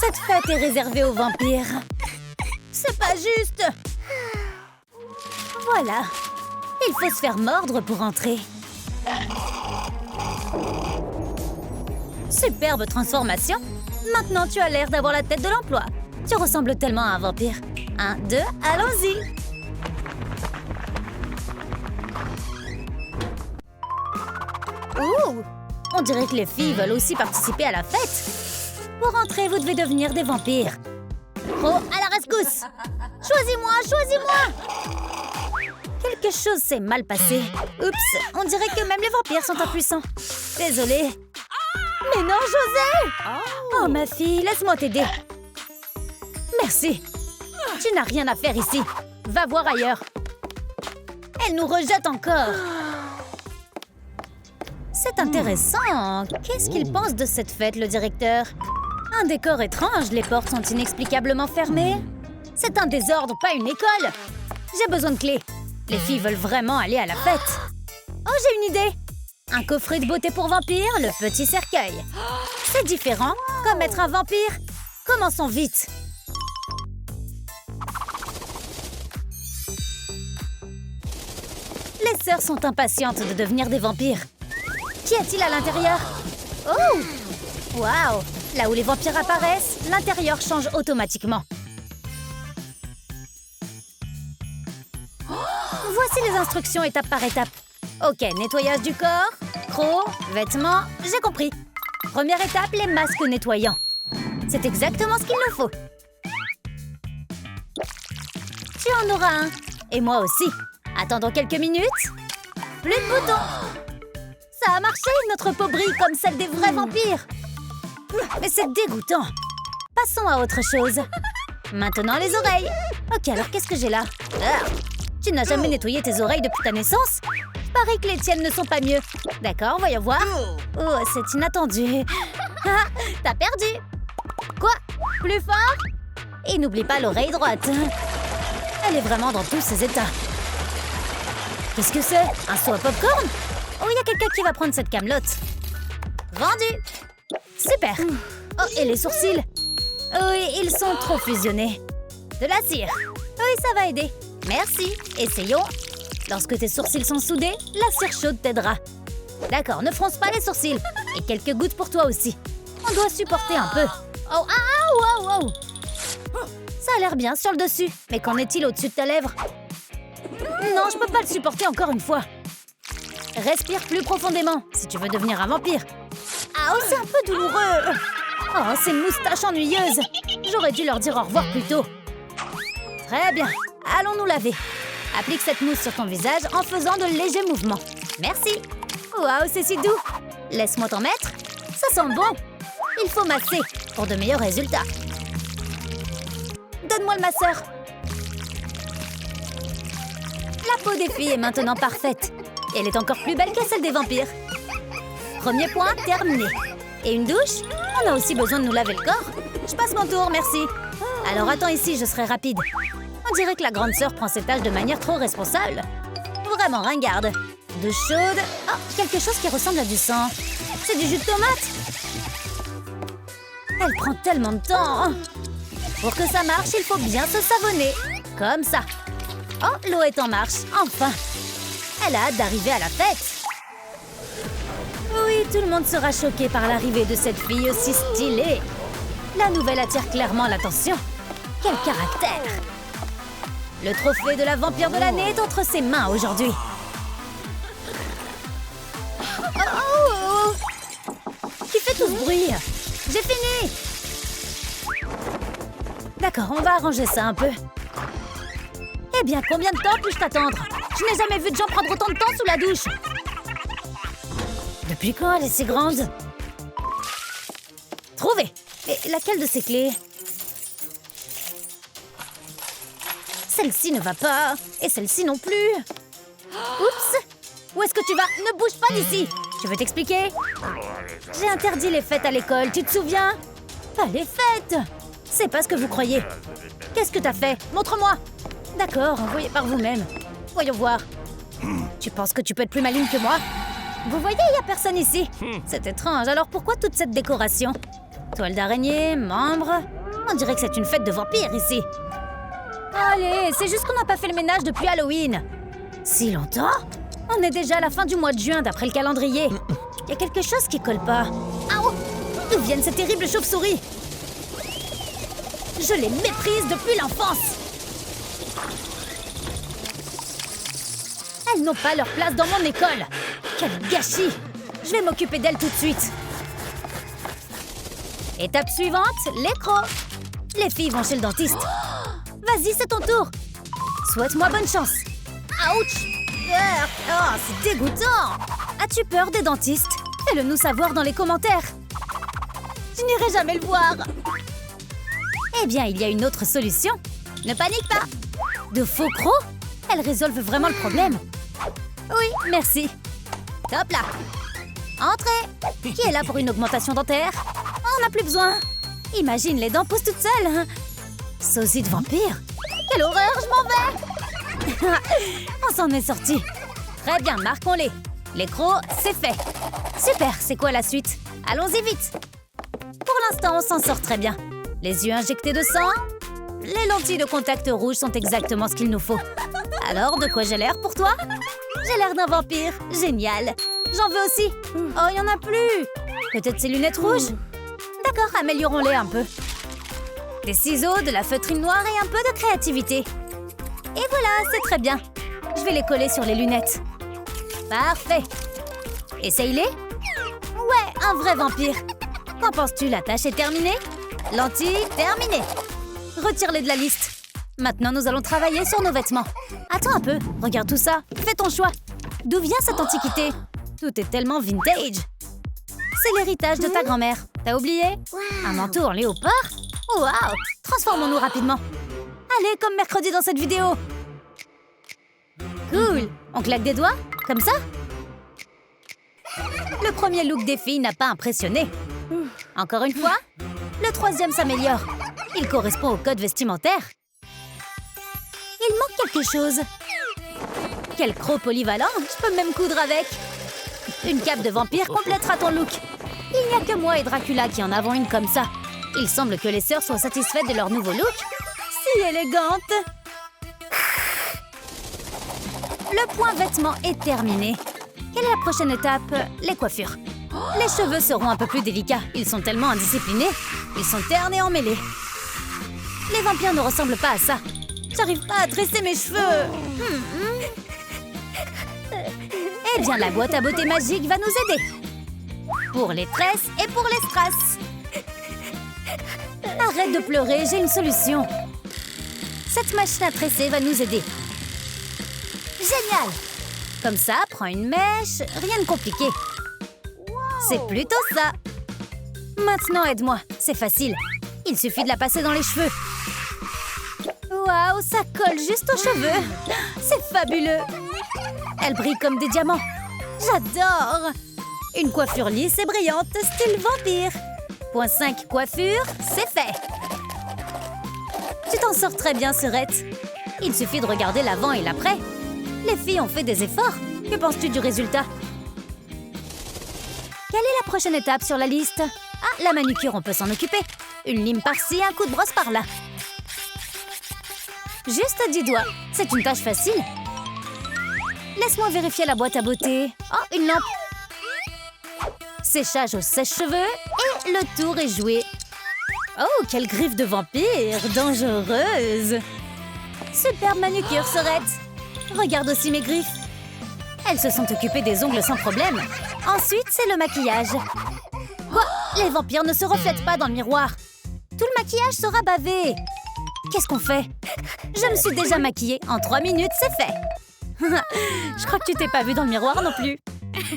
Cette fête est réservée aux vampires. C'est pas juste. Voilà. Il faut se faire mordre pour entrer. Superbe transformation. Maintenant, tu as l'air d'avoir la tête de l'emploi. Tu ressembles tellement à un vampire. 1, 2, allons-y. Ouh! On dirait que les filles veulent aussi participer à la fête. Pour entrer, vous devez devenir des vampires. Oh, à la rescousse! Choisis-moi, choisis-moi! Quelque chose s'est mal passé. Oups, on dirait que même les vampires sont impuissants. Désolée. Mais non, José! Oh, ma fille, laisse-moi t'aider. Merci. Tu n'as rien à faire ici. Va voir ailleurs. Elle nous rejette encore. C'est intéressant. Qu'est-ce qu'il pense de cette fête, le directeur? Un décor étrange, les portes sont inexplicablement fermées. C'est un désordre, pas une école. J'ai besoin de clés. Les filles veulent vraiment aller à la fête. Oh, j'ai une idée. Un coffret de beauté pour vampires, le petit cercueil. C'est différent, comme être un vampire. Commençons vite. Les sœurs sont impatientes de devenir des vampires. Qu'y a-t-il à l'intérieur? Oh! Waouh! Là où les vampires apparaissent, l'intérieur change automatiquement. Voici les instructions étape par étape. Ok, nettoyage du corps, crocs, vêtements, j'ai compris. Première étape, les masques nettoyants. C'est exactement ce qu'il nous faut. Tu en auras un. Et moi aussi. Attendons quelques minutes. Plus de boutons. Ça a marché, notre peau brille comme celle des vrais vampires. Mais c'est dégoûtant. Passons à autre chose. Maintenant, les oreilles. Ok, alors qu'est-ce que j'ai là? Tu n'as jamais nettoyé tes oreilles depuis ta naissance? Pareil que les tiennes ne sont pas mieux. D'accord, voyons voir. Oh, c'est inattendu. Ah, t'as perdu. Quoi? Plus fort? Et n'oublie pas l'oreille droite. Elle est vraiment dans tous ses états. Qu'est-ce que c'est? Un seau à popcorn? Oh, il y a quelqu'un qui va prendre cette camelote. Vendu! Super! Oh, et les sourcils? Oui, ils sont trop fusionnés. De la cire. Oui, ça va aider. Merci. Essayons. Lorsque tes sourcils sont soudés, la cire chaude t'aidera. D'accord, ne fronce pas les sourcils. Et quelques gouttes pour toi aussi. On doit supporter un peu. Oh, ah, wow, wow. Ça a l'air bien sur le dessus. Mais qu'en est-il au-dessus de ta lèvre? Non, je peux pas le supporter encore une fois. Respire plus profondément si tu veux devenir un vampire. Ah, oh, c'est un peu douloureux. Oh, ces moustaches ennuyeuses. J'aurais dû leur dire au revoir plus tôt. Très bien. Allons nous laver. Applique cette mousse sur ton visage en faisant de légers mouvements. Merci. Waouh, c'est si doux. Laisse-moi t'en mettre. Ça sent bon. Il faut masser pour de meilleurs résultats. Donne-moi le masseur. La peau des filles est maintenant parfaite. Et elle est encore plus belle que celle des vampires. Premier point, terminé. Et une douche? On a aussi besoin de nous laver le corps. Je passe mon tour, merci. Alors attends ici, je serai rapide. On dirait que la grande sœur prend ses tâches de manière trop responsable. Vraiment ringarde. Douche chaude. Oh, quelque chose qui ressemble à du sang. C'est du jus de tomate. Elle prend tellement de temps. Pour que ça marche, il faut bien se savonner. Comme ça. Oh, l'eau est en marche. Enfin. Elle a hâte d'arriver à la fête. Oui, tout le monde sera choqué par l'arrivée de cette fille aussi stylée. La nouvelle attire clairement l'attention. Quel caractère! Le trophée de la vampire de l'année est entre ses mains aujourd'hui. Oh! Qui fait tout ce bruit? J'ai fini! D'accord, on va arranger ça un peu. Eh bien, combien de temps puis-je t'attendre? Je n'ai jamais vu de gens prendre autant de temps sous la douche. Depuis quand elle est si grande? Trouvé! Et laquelle de ces clés? Celle-ci ne va pas. Et celle-ci non plus. Oups! Où est-ce que tu vas? Ne bouge pas d'ici! Je veux t'expliquer. J'ai interdit les fêtes à l'école, tu te souviens? Pas les fêtes! C'est pas ce que vous croyez. Qu'est-ce que t'as fait? Montre-moi! D'accord, voyez par vous-même. Voyons voir. Tu penses que tu peux être plus maligne que moi? Vous voyez, il n'y a personne ici. C'est étrange, alors pourquoi toute cette décoration? Toile d'araignée, membre... On dirait que c'est une fête de vampires ici. Allez, c'est juste qu'on n'a pas fait le ménage depuis Halloween. Si longtemps? On est déjà à la fin du mois de juin d'après le calendrier. Il y a quelque chose qui colle pas. Ah oh! D'où viennent ces terribles chauves-souris? Je les méprise depuis l'enfance. Elles n'ont pas leur place dans mon école. Quel gâchis! Je vais m'occuper d'elles tout de suite. Étape suivante, les crocs. Les filles vont chez le dentiste. Vas-y, c'est ton tour. Souhaite-moi bonne chance. Ouch! Oh, c'est dégoûtant. As-tu peur des dentistes? Fais-le nous savoir dans les commentaires. Je n'irai jamais le voir. Eh bien, il y a une autre solution. Ne panique pas. De faux crocs? Elles résolvent vraiment le problème. Oui, merci. Top là. Entrez. Qui est là pour une augmentation dentaire? On n'a plus besoin. Imagine, les dents poussent toutes seules. Sosie de vampire? Quelle horreur, je m'en vais. On s'en est sorti. Très bien, marquons-les. Les crocs, c'est fait. Super, c'est quoi la suite? Allons-y vite. Pour l'instant, on s'en sort très bien. Les yeux injectés de sang. Les lentilles de contact rouge sont exactement ce qu'il nous faut. Alors, de quoi j'ai l'air pour toi? J'ai l'air d'un vampire. Génial. J'en veux aussi. Oh, il n'y en a plus. Peut-être ces lunettes rouges? D'accord, améliorons-les un peu. Des ciseaux, de la feutrine noire et un peu de créativité. Et voilà, c'est très bien. Je vais les coller sur les lunettes. Parfait. Essaye-les. Ouais, un vrai vampire. Qu'en penses-tu, la tâche est terminée? Lentilles, terminées. Retire-les de la liste. Maintenant, nous allons travailler sur nos vêtements. Attends un peu, regarde tout ça. Fais ton choix. D'où vient cette antiquité? Tout est tellement vintage. C'est l'héritage de ta grand-mère. T'as oublié? Un manteau en léopard? Waouh! Transformons-nous rapidement. Allez, comme mercredi dans cette vidéo. Cool. On claque des doigts? Comme ça? Le premier look des filles n'a pas impressionné. Encore une fois? Le troisième s'améliore. Il correspond au code vestimentaire. Il manque quelque chose. Quel croc polyvalent! Je peux même coudre avec. Une cape de vampire complétera ton look. Il n'y a que moi et Dracula qui en avons une comme ça. Il semble que les sœurs soient satisfaites de leur nouveau look. Si élégante! Le point vêtements est terminé. Quelle est la prochaine étape? Les coiffures. Les cheveux seront un peu plus délicats. Ils sont tellement indisciplinés. Ils sont ternes et emmêlés. Les vampires ne ressemblent pas à ça. J'arrive pas à tresser mes cheveux. Eh bien, la boîte à beauté magique va nous aider. Pour les tresses et pour les strass. Arrête de pleurer, j'ai une solution. Cette machine à tresser va nous aider. Génial! Comme ça, prends une mèche, rien de compliqué. C'est plutôt ça. Maintenant, aide-moi, c'est facile. Il suffit de la passer dans les cheveux. Waouh, ça colle juste aux cheveux. C'est fabuleux. Elle brille comme des diamants. J'adore. Une coiffure lisse et brillante, style vampire. Point 5 coiffure, c'est fait. Tu t'en sors très bien, Sœurette. Il suffit de regarder l'avant et l'après. Les filles ont fait des efforts. Que penses-tu du résultat? Quelle est la prochaine étape sur la liste? Ah, la manucure, on peut s'en occuper. Une lime par-ci, un coup de brosse par-là. Juste 10 doigts. C'est une tâche facile. Laisse-moi vérifier la boîte à beauté. Oh, une lampe. Séchage au sèche-cheveux et le tour est joué. Oh, quelle griffe de vampire dangereuse. Superbe manucure, Sœurette. Regarde aussi mes griffes. Elles se sont occupées des ongles sans problème. Ensuite, c'est le maquillage. Quoi? Les vampires ne se reflètent pas dans le miroir. Tout le maquillage sera bavé. Qu'est-ce qu'on fait? Je me suis déjà maquillée. En 3 minutes, c'est fait. Je crois que tu t'es pas vue dans le miroir non plus.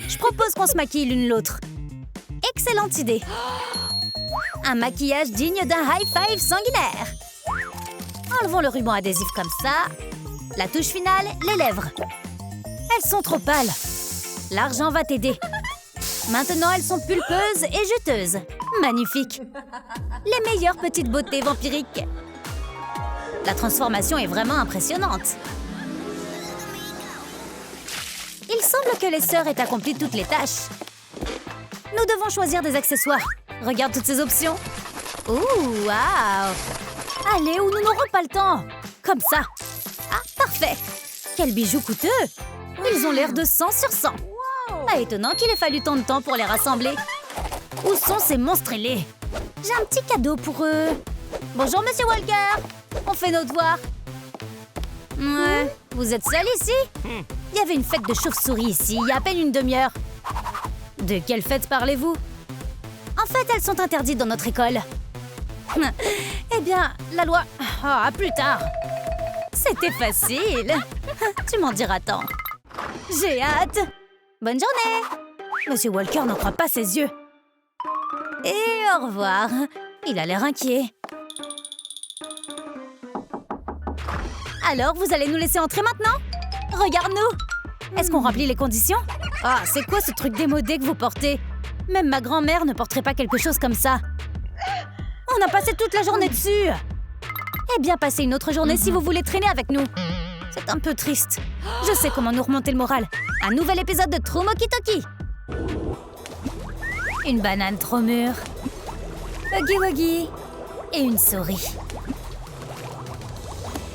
Je propose qu'on se maquille l'une l'autre. Excellente idée. Un maquillage digne d'un high five sanguinaire. Enlevons le ruban adhésif comme ça. La touche finale, les lèvres. Elles sont trop pâles. L'argent va t'aider. Maintenant, elles sont pulpeuses et juteuses. Magnifique. Les meilleures petites beautés vampiriques. La transformation est vraiment impressionnante. Il semble que les sœurs aient accompli toutes les tâches. Nous devons choisir des accessoires. Regarde toutes ces options. Ouh, waouh! Allez, ou nous n'aurons pas le temps. Comme ça. Ah, parfait. Quel bijou coûteux. Ils ont l'air de 100 sur 100. Pas étonnant qu'il ait fallu tant de temps pour les rassembler. Où sont ces monstres ailés? J'ai un petit cadeau pour eux. Bonjour, Monsieur Walker. On fait nos devoirs. Ouais, vous êtes seul ici? Il y avait une fête de chauves-souris ici, il y a à peine une demi-heure. De quelle fête parlez-vous? En fait, elles sont interdites dans notre école. Eh bien, la loi... Ah, plus tard. C'était facile. Tu m'en diras tant. J'ai hâte. Bonne journée. Monsieur Walker n'en croit pas ses yeux. Et au revoir. Il a l'air inquiet. Alors, vous allez nous laisser entrer maintenant? Regarde-nous. Est-ce qu'on remplit les conditions? Ah, c'est quoi ce truc démodé que vous portez? Même ma grand-mère ne porterait pas quelque chose comme ça. On a passé toute la journée dessus. Eh bien, passez une autre journée si vous voulez traîner avec nous. C'est un peu triste. Je sais comment nous remonter le moral. Un nouvel épisode de True Moki Toki. Une banane trop mûre. Huggy Wuggy. Et une souris.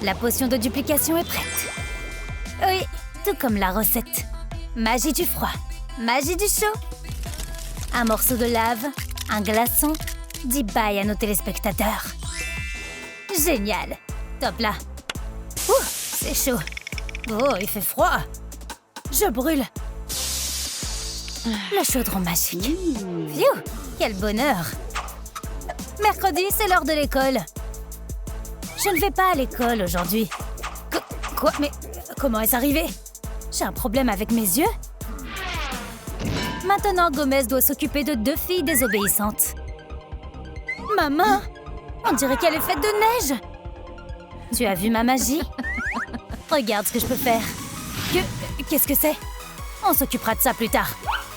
La potion de duplication est prête. Oui, tout comme la recette. Magie du froid, magie du chaud. Un morceau de lave, un glaçon. Dis bye à nos téléspectateurs. Génial. Top là. Ouh, c'est chaud. Oh, il fait froid. Je brûle. Le chaudron magique. Phew, quel bonheur. Mercredi, c'est l'heure de l'école. Je ne vais pas à l'école aujourd'hui. Quoi? Mais comment est-ce arrivé? J'ai un problème avec mes yeux? Maintenant, Gomez doit s'occuper de 2 filles désobéissantes. Ma main! On dirait qu'elle est faite de neige! Tu as vu ma magie? Regarde ce que je peux faire. Qu'est-ce que c'est? On s'occupera de ça plus tard.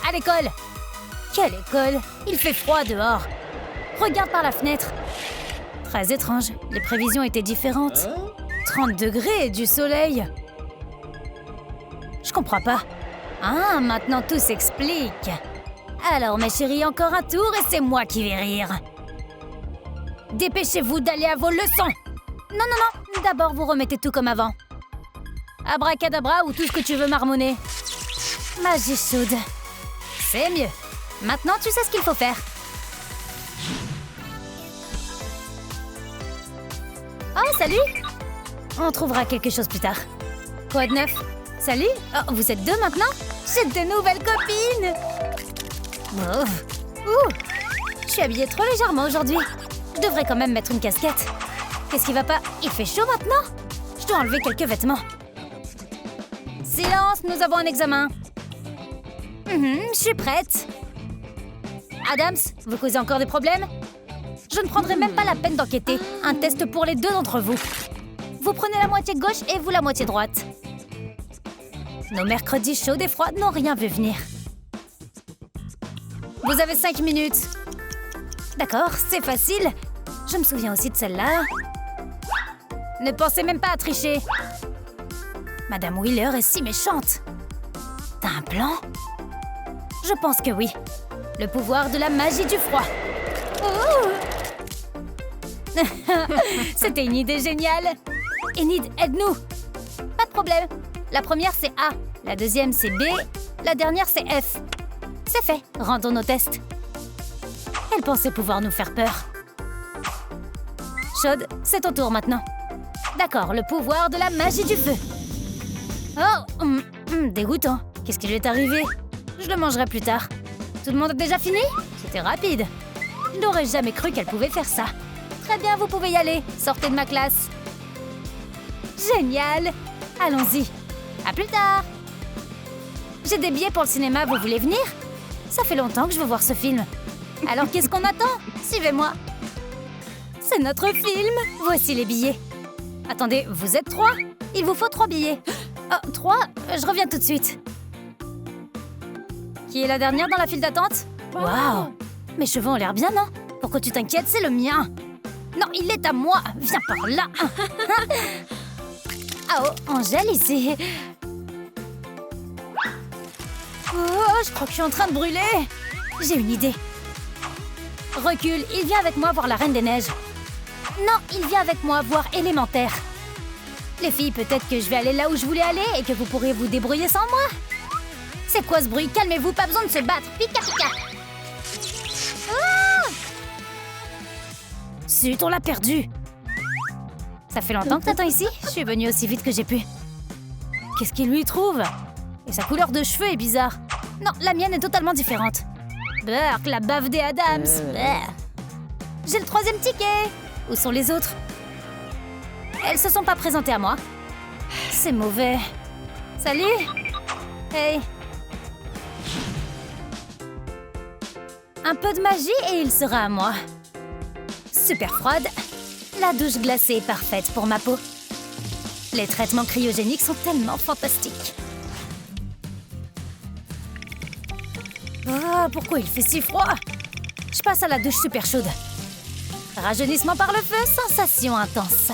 À l'école! Quelle école? Il fait froid dehors. Regarde par la fenêtre. Très étrange, les prévisions étaient différentes. 30 degrés et du soleil. Je comprends pas. Ah, maintenant tout s'explique. Alors, mes chéris, encore un tour et c'est moi qui vais rire. Dépêchez-vous d'aller à vos leçons. Non, non, non, d'abord vous remettez tout comme avant. Abracadabra ou tout ce que tu veux marmonner. Magie chaude. C'est mieux. Maintenant, tu sais ce qu'il faut faire. Oh, salut! On trouvera quelque chose plus tard. Quoi de neuf? Salut! Oh, vous êtes 2 maintenant? J'ai de nouvelles copines! Oh. Ouh! Je suis habillée trop légèrement aujourd'hui. Je devrais quand même mettre une casquette. Qu'est-ce qui va pas? Il fait chaud maintenant? Je dois enlever quelques vêtements. Silence, nous avons un examen. Je suis prête. Adams, vous causez encore des problèmes? Je ne prendrai même pas la peine d'enquêter. Un test pour les 2 d'entre vous. Vous prenez la moitié gauche et vous la moitié droite. Nos mercredis chauds et froids n'ont rien vu venir. Vous avez 5 minutes. D'accord, c'est facile. Je me souviens aussi de celle-là. Ne pensez même pas à tricher. Madame Wheeler est si méchante. T'as un plan? Je pense que oui. Le pouvoir de la magie du froid. Oh! C'était une idée géniale. Enid, aide-nous. Pas de problème. La première, c'est A. La deuxième, c'est B. La dernière, c'est F. C'est fait. Rendons nos tests. Elle pensait pouvoir nous faire peur. Chaude, c'est ton tour maintenant. D'accord, le pouvoir de la magie du feu. Oh, dégoûtant. Qu'est-ce qui lui est arrivé? Je le mangerai plus tard. Tout le monde a déjà fini? C'était rapide. Je n'aurais jamais cru qu'elle pouvait faire ça. Très bien, vous pouvez y aller. Sortez de ma classe. Génial. Allons-y. À plus tard. J'ai des billets pour le cinéma, vous voulez venir? Ça fait longtemps que je veux voir ce film. Alors qu'est-ce qu'on attend? Suivez-moi. C'est notre film. Voici les billets. Attendez, vous êtes 3? Il vous faut 3 billets. Oh, 3? Je reviens tout de suite. Qui est la dernière dans la file d'attente? Waouh! Mes cheveux ont l'air bien, non? Pourquoi tu t'inquiètes? C'est le mien. Non, il est à moi. Viens par là. Ah oh, Angèle ici. Oh, je crois que je suis en train de brûler. J'ai une idée. Recule, il vient avec moi voir la Reine des Neiges. Non, il vient avec moi voir Élémentaire. Les filles, peut-être que je vais aller là où je voulais aller et que vous pourrez vous débrouiller sans moi. C'est quoi ce bruit? Calmez-vous, pas besoin de se battre. Pika pika. Ah! Zut, on l'a perdu. Ça fait longtemps que t'attends ici? Je suis venue aussi vite que j'ai pu. Qu'est-ce qu'il lui trouve? Et sa couleur de cheveux est bizarre. Non, la mienne est totalement différente. Burk, la bave des Adams. J'ai le 3e ticket. Où sont les autres? Elles se sont pas présentées à moi. C'est mauvais. Salut. Hey. Un peu de magie et il sera à moi. Super froide. La douche glacée est parfaite pour ma peau. Les traitements cryogéniques sont tellement fantastiques. Oh, pourquoi il fait si froid? Je passe à la douche super chaude. Rajeunissement par le feu, sensation intense.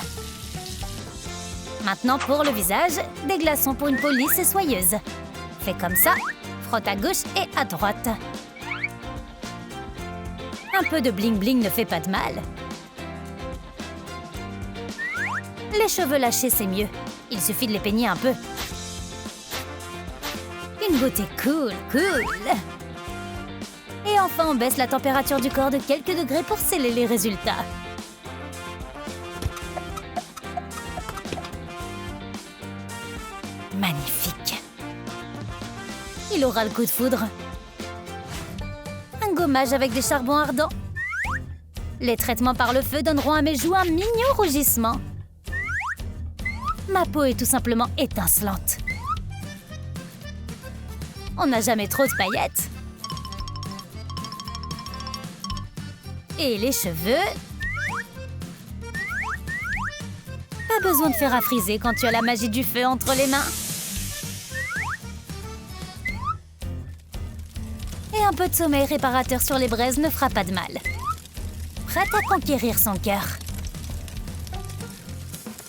Maintenant pour le visage, des glaçons pour une peau lisse et soyeuse. Fais comme ça, frotte à gauche et à droite. Un peu de bling-bling ne fait pas de mal. Les cheveux lâchés, c'est mieux. Il suffit de les peigner un peu. Une beauté cool. Et enfin, on baisse la température du corps de quelques degrés pour sceller les résultats. Magnifique. Il aura le coup de foudre. Un gommage avec des charbons ardents. Les traitements par le feu donneront à mes joues un mignon rougissement. Ma peau est tout simplement étincelante. On n'a jamais trop de paillettes. Et les cheveux? Pas besoin de faire à friser quand tu as la magie du feu entre les mains. Et un peu de sommeil réparateur sur les braises ne fera pas de mal. Prête à conquérir son cœur.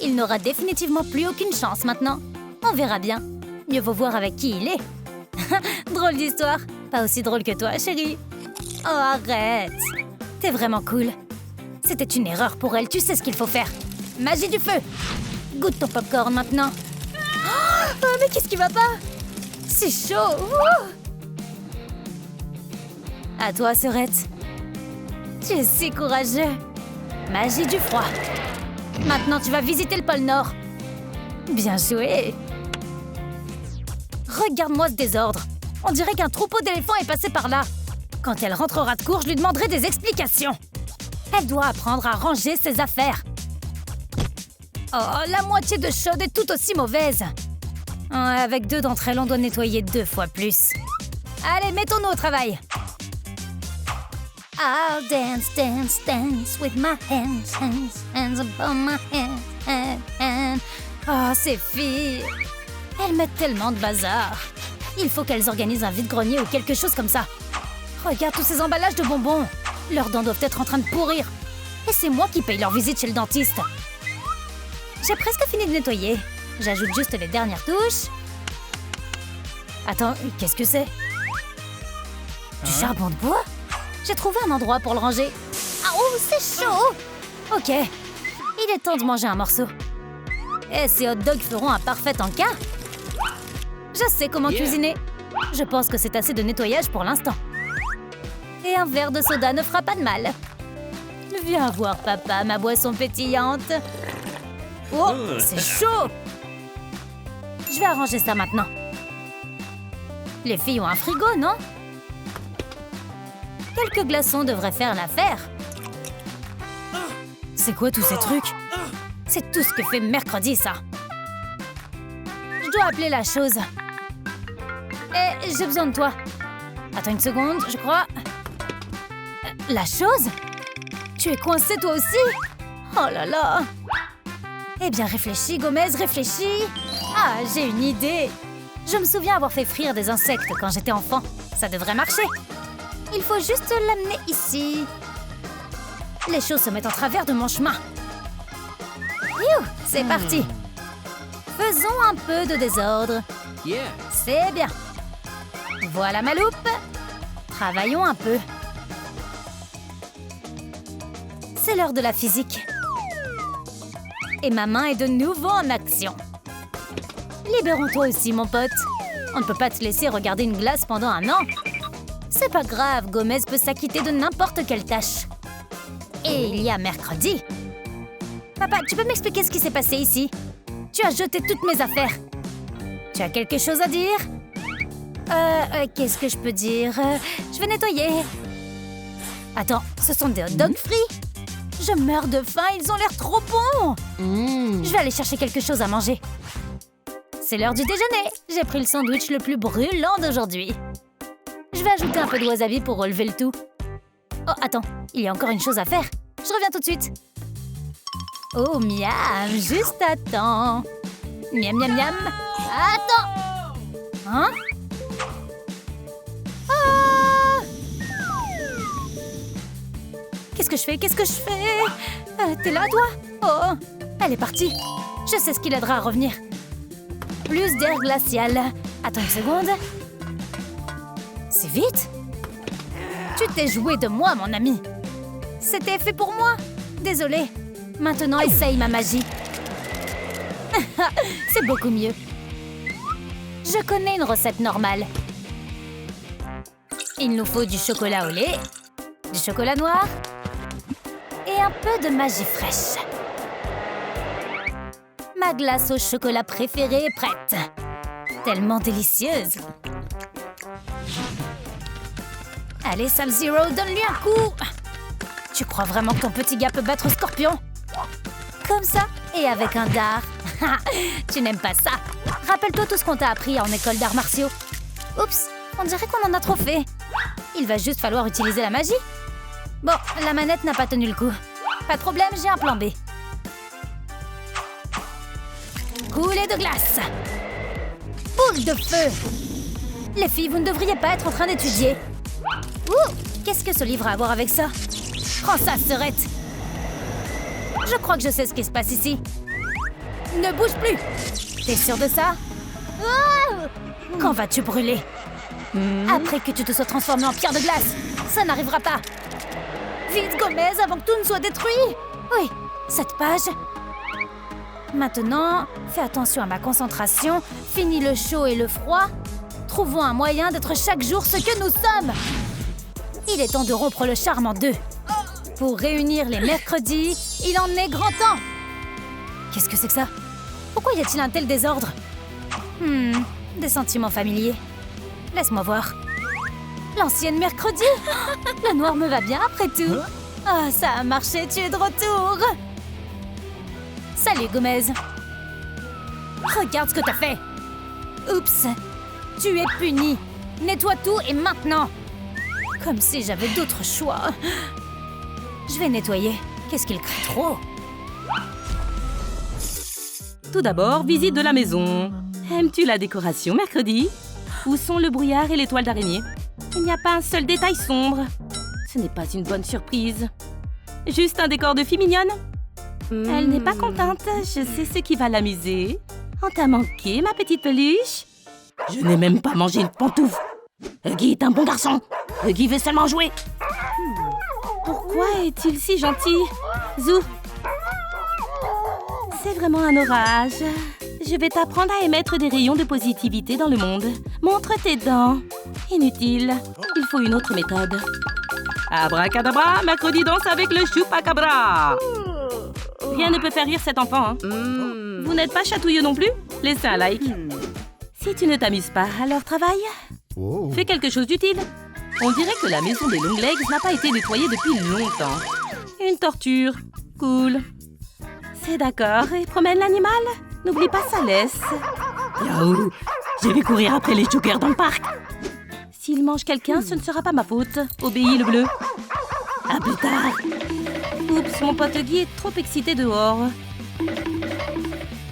Il n'aura définitivement plus aucune chance maintenant. On verra bien. Mieux vaut voir avec qui il est. Drôle d'histoire. Pas aussi drôle que toi, chérie. Oh, arrête. T'es vraiment cool. C'était une erreur pour elle. Tu sais ce qu'il faut faire. Magie du feu. Goûte ton popcorn maintenant. Oh, mais qu'est-ce qui va pas? C'est chaud. Oh. À toi, Sœurette. Tu es si courageux. Magie du froid. Maintenant, tu vas visiter le pôle Nord. Bien joué. Regarde-moi ce désordre. On dirait qu'un troupeau d'éléphants est passé par là. Quand elle rentrera de cours, je lui demanderai des explications. Elle doit apprendre à ranger ses affaires. Oh, la moitié de chaude est tout aussi mauvaise. Avec 2 d'entre elles, on doit nettoyer 2 fois plus. Allez, mettons-nous au travail. I'll dance, dance, dance with my hands, hands, hands above my hands. Oh, ces filles. Elles mettent tellement de bazar. Il faut qu'elles organisent un vide-grenier ou quelque chose comme ça. Regarde tous ces emballages de bonbons. Leurs dents doivent être en train de pourrir. Et c'est moi qui paye leur visite chez le dentiste. J'ai presque fini de nettoyer. J'ajoute juste les dernières touches. Attends, qu'est-ce que c'est? Du charbon de bois? J'ai trouvé un endroit pour le ranger. Ah, oh, c'est chaud! Ok, il est temps de manger un morceau. Et ces hot dogs feront un parfait encas. Je sais comment cuisiner. Je pense que c'est assez de nettoyage pour l'instant. Et un verre de soda ne fera pas de mal. Viens voir, papa, ma boisson pétillante. Oh, c'est chaud! Je vais arranger ça maintenant. Les filles ont un frigo, non? Quelques glaçons devraient faire l'affaire. C'est quoi tous ces trucs? C'est tout ce que fait mercredi, ça. Je dois appeler la chose. Et j'ai besoin de toi. Attends une seconde, je crois. La chose? Tu es coincée toi aussi? Oh là là! Eh bien, réfléchis, Gomez, réfléchis. Ah, j'ai une idée. Je me souviens avoir fait frire des insectes quand j'étais enfant. Ça devrait marcher. Il faut juste l'amener ici. Les choses se mettent en travers de mon chemin. C'est parti. Faisons un peu de désordre. C'est bien. Voilà ma loupe. Travaillons un peu. C'est l'heure de la physique. Et ma main est de nouveau en action. Libérons-toi aussi, mon pote. On ne peut pas te laisser regarder une glace pendant un an. C'est pas grave, Gomez peut s'acquitter de n'importe quelle tâche. Et il y a mercredi. Papa, tu peux m'expliquer ce qui s'est passé ici? Tu as jeté toutes mes affaires. Tu as quelque chose à dire? Qu'est-ce que je peux dire? Je vais nettoyer. Attends, ce sont des hot dogs frits? Je meurs de faim, ils ont l'air trop bons! Je vais aller chercher quelque chose à manger. C'est l'heure du déjeuner. J'ai pris le sandwich le plus brûlant d'aujourd'hui. Je vais ajouter un peu de wasabi pour relever le tout. Oh, attends, il y a encore une chose à faire. Je reviens tout de suite. Oh, miam, juste à temps. Miam, miam, miam. Attends! Hein? Ah! Qu'est-ce que je fais? Qu'est-ce que je fais? T'es là, toi? Oh, elle est partie. Je sais ce qui l'aidera à revenir. Plus d'air glacial. Attends une seconde. C'est vite. Tu t'es joué de moi, mon ami. C'était fait pour moi. Désolée. Maintenant, essaye ma magie. C'est beaucoup mieux. Je connais une recette normale. Il nous faut du chocolat au lait, du chocolat noir et un peu de magie fraîche. Ma glace au chocolat préférée est prête. Tellement délicieuse. Allez, Sub-Zero, donne-lui un coup. Tu crois vraiment que ton petit gars peut battre Scorpion? Comme ça et avec un dard. Tu n'aimes pas ça. Rappelle-toi tout ce qu'on t'a appris en école d'arts martiaux. Oups, on dirait qu'on en a trop fait. Il va juste falloir utiliser la magie. Bon, la manette n'a pas tenu le coup. Pas de problème, j'ai un plan B. Coulée de glace. Boule de feu. Les filles, vous ne devriez pas être en train d'étudier. Ouh, qu'est-ce que ce livre a à voir avec ça? Prends ça, sœurette. Je crois que je sais ce qui se passe ici. Ne bouge plus. T'es sûre de ça? Quand vas-tu brûler? Après que tu te sois transformé en pierre de glace. Ça n'arrivera pas. Vite, Gomez, avant que tout ne soit détruit. Oui, cette page. Maintenant, fais attention à ma concentration. Finis le chaud et le froid. Trouvons un moyen d'être chaque jour ce que nous sommes. Il est temps de rompre le charme en deux. Pour réunir les mercredis, il en est grand temps. Qu'est-ce que c'est que ça? Pourquoi y a-t-il un tel désordre? Des sentiments familiers. Laisse-moi voir. L'ancienne mercredi. Le noir me va bien après tout. Ah, ça a marché, tu es de retour. Salut, Gomez. Regarde ce que t'as fait. Oups. Tu es puni. Nettoie tout et maintenant. Comme si j'avais d'autres choix. Je vais nettoyer. Qu'est-ce qu'il crie trop? Tout d'abord, visite de la maison. Aimes-tu la décoration mercredi? Où sont le brouillard et les toiles d'araignée? Il n'y a pas un seul détail sombre. Ce n'est pas une bonne surprise. Juste un décor de fille mignonne? Elle n'est pas contente. Je sais ce qui va l'amuser. On t'a manqué, ma petite peluche? Je n'ai même pas mangé une pantoufle. Huggy est un bon garçon. Huggy veut seulement jouer. Pourquoi est-il si gentil? Zou. C'est vraiment un orage. Je vais t'apprendre à émettre des rayons de positivité dans le monde. Montre tes dents. Inutile. Il faut une autre méthode. Abracadabra, mercredi danse avec le chupacabra. Rien ne peut faire rire cet enfant. Hein. Vous n'êtes pas chatouilleux non plus? Laissez un like. Si tu ne t'amuses pas, alors travaille. Fais quelque chose d'utile. On dirait que la maison des Longlegs n'a pas été nettoyée depuis longtemps. Une torture. Cool. C'est d'accord. Et promène l'animal. N'oublie pas sa laisse. Yahoo! Je vais courir après les jokers dans le parc. S'il mange quelqu'un, ce ne sera pas ma faute. Obéis le bleu. À plus tard. Oups, mon pote Guy est trop excité dehors.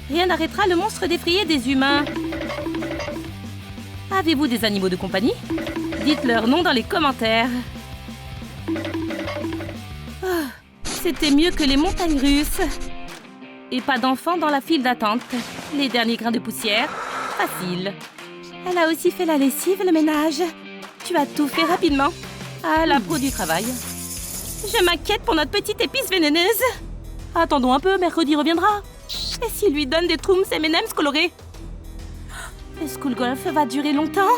Rien n'arrêtera le monstre défrayé des humains. Avez-vous des animaux de compagnie? Dites leur nom dans les commentaires. Oh, c'était mieux que les montagnes russes. Et pas d'enfants dans la file d'attente. Les derniers grains de poussière. Facile. Elle a aussi fait la lessive, le ménage. Tu as tout fait rapidement. Ah, la pro du travail. Je m'inquiète pour notre petite épice vénéneuse. Attendons un peu, mercredi reviendra. Et s'il lui donne des Trooms M&M's colorés? Le school golf va durer longtemps.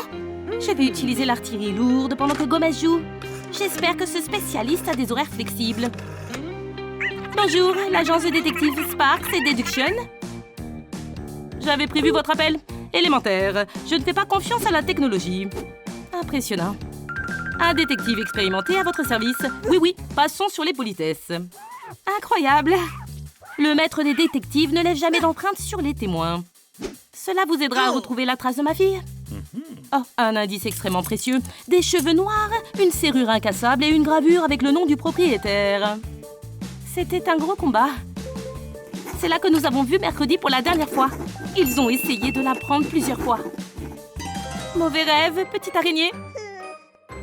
Je vais utiliser l'artillerie lourde pendant que Gomez joue. J'espère que ce spécialiste a des horaires flexibles. Bonjour, l'agence de détective Sparks et Deduction. J'avais prévu votre appel. Élémentaire. Je ne fais pas confiance à la technologie. Impressionnant. Un détective expérimenté à votre service. Oui, oui, passons sur les politesses. Incroyable. Le maître des détectives ne laisse jamais d'empreinte sur les témoins. Cela vous aidera à retrouver la trace de ma fille. Oh, un indice extrêmement précieux. Des cheveux noirs, une serrure incassable et une gravure avec le nom du propriétaire. C'était un gros combat. C'est là que nous avons vu mercredi pour la dernière fois. Ils ont essayé de la prendre plusieurs fois. Mauvais rêve, petite araignée.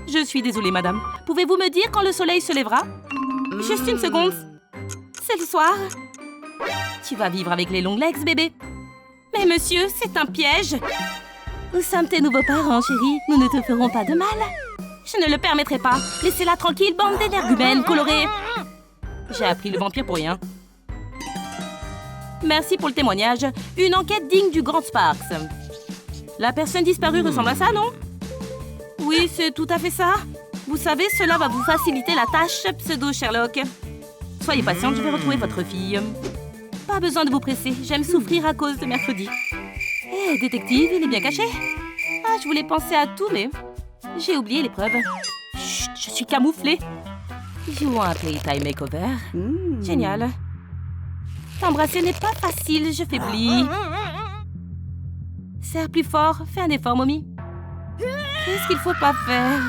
Je suis désolée, madame. Pouvez-vous me dire quand le soleil se lèvera? Juste une seconde. C'est le soir. Tu vas vivre avec les long legs, bébé. Mais monsieur, c'est un piège. Nous sommes tes nouveaux parents, chérie. Nous ne te ferons pas de mal. Je ne le permettrai pas. Laissez-la tranquille, bande d'énergumènes colorés. J'ai appris le vampire pour rien. Merci pour le témoignage. Une enquête digne du Grand Sparks. La personne disparue ressemble à ça, non? Oui, c'est tout à fait ça. Vous savez, cela va vous faciliter la tâche, pseudo-Sherlock. Soyez patiente, je vais retrouver votre fille. Pas besoin de vous presser, j'aime souffrir à cause de mercredi. Hé, détective, il est bien caché. Ah, je voulais penser à tout, mais j'ai oublié l'épreuve. Chut, je suis camouflée. Jouons un Playtime Makeover. Génial. T'embrasser n'est pas facile, je faiblis. Serre plus fort, fais un effort, mommy. Qu'est-ce qu'il faut pas faire?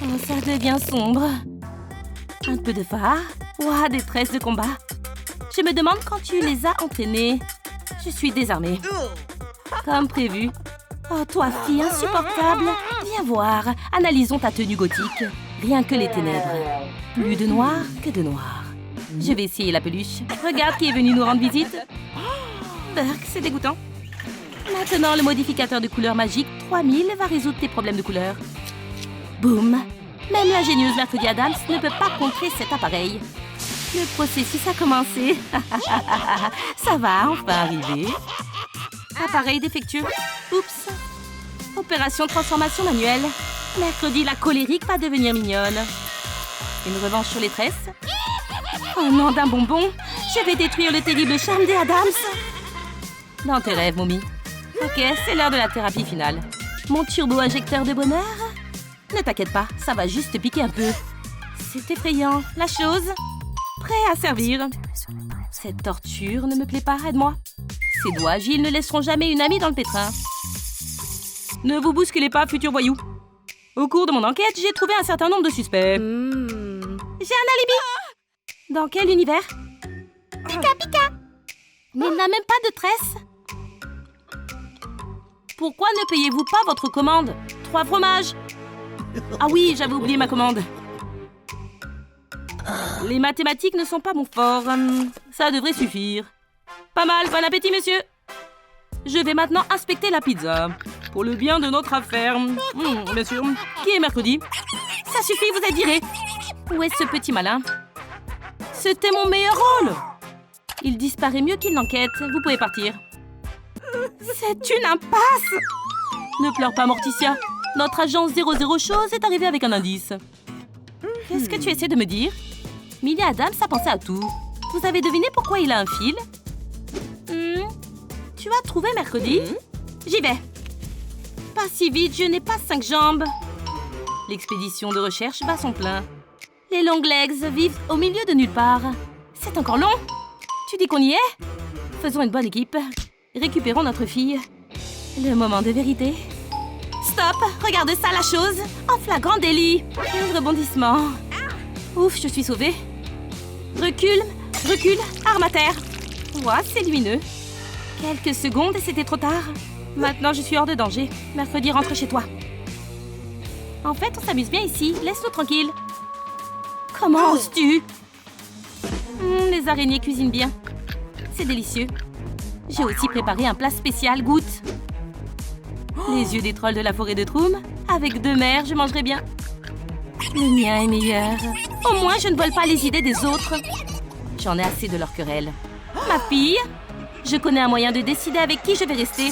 Oh, ça devient sombre. Un peu de phare. Ouah, des tresses de combat. Je me demande quand tu les as entraînées. Je suis désarmée. Comme prévu. Oh, toi, fille insupportable. Viens voir. Analysons ta tenue gothique. Rien que les ténèbres. Plus de noir que de noir. Je vais essayer la peluche. Regarde qui est venu nous rendre visite. Burk, c'est dégoûtant. Maintenant, le modificateur de couleur magique 3000 va résoudre tes problèmes de couleur. Boum! Même l'ingénieuse Mercredi Adams ne peut pas contrer cet appareil. Le processus a commencé. Ça va enfin arriver. Appareil défectueux. Oups! Opération transformation manuelle. Mercredi, la colérique va devenir mignonne. Une revanche sur les tresses. Oh non, d'un bonbon. Je vais détruire le terrible charme des Adams. Dans tes rêves, mommy. Ok, c'est l'heure de la thérapie finale. Mon turbo-injecteur de bonheur? Ne t'inquiète pas, ça va juste te piquer un peu. C'est effrayant. La chose? Prêt à servir. Cette torture ne me plaît pas, aide-moi. Ces doigts agiles ne laisseront jamais une amie dans le pétrin. Ne vous bousculez pas, futur voyou. Au cours de mon enquête, j'ai trouvé un certain nombre de suspects. J'ai un alibi. Dans quel univers? Pika Pika. Mais il n'a même pas de tresse. Pourquoi ne payez-vous pas votre commande? 3 fromages. Ah oui, j'avais oublié ma commande. Les mathématiques ne sont pas mon fort. Ça devrait suffire. Pas mal, bon appétit, monsieur. Je vais maintenant inspecter la pizza. Pour le bien de notre affaire. Bien sûr. Qui est mercredi? Ça suffit, vous êtes viré. Où est ce petit malin? C'était mon meilleur rôle. Il disparaît mieux qu'il n'enquête. Vous pouvez partir. C'est une impasse. Ne pleure pas, Morticia. Notre agent 00 chose est arrivé avec un indice. Qu'est-ce que tu essaies de me dire? Millie Adams a pensé à tout. Vous avez deviné pourquoi il a un fil? Tu as trouvé mercredi? J'y vais. Pas si vite, je n'ai pas 5 jambes. L'expédition de recherche bat son plein. Les long legs vivent au milieu de nulle part. C'est encore long. Tu dis qu'on y est? Faisons une bonne équipe. Récupérons notre fille. Le moment de vérité. Stop! Regarde ça, la chose! En flagrant délit! Un rebondissement. Ouf, je suis sauvée. Recule, recule, arme à terre. Ouah, c'est lumineux. Quelques secondes et c'était trop tard. Maintenant, je suis hors de danger. Mercredi, rentre chez toi. En fait, on s'amuse bien ici. Laisse-nous tranquille. Comment oses-tu? Les araignées cuisinent bien. C'est délicieux. J'ai aussi préparé un plat spécial, goûte. Les yeux des trolls de la forêt de Troum. Avec 2 mères, je mangerai bien. Le mien est meilleur. Au moins, je ne vole pas les idées des autres. J'en ai assez de leur querelle. Ma fille, je connais un moyen de décider avec qui je vais rester.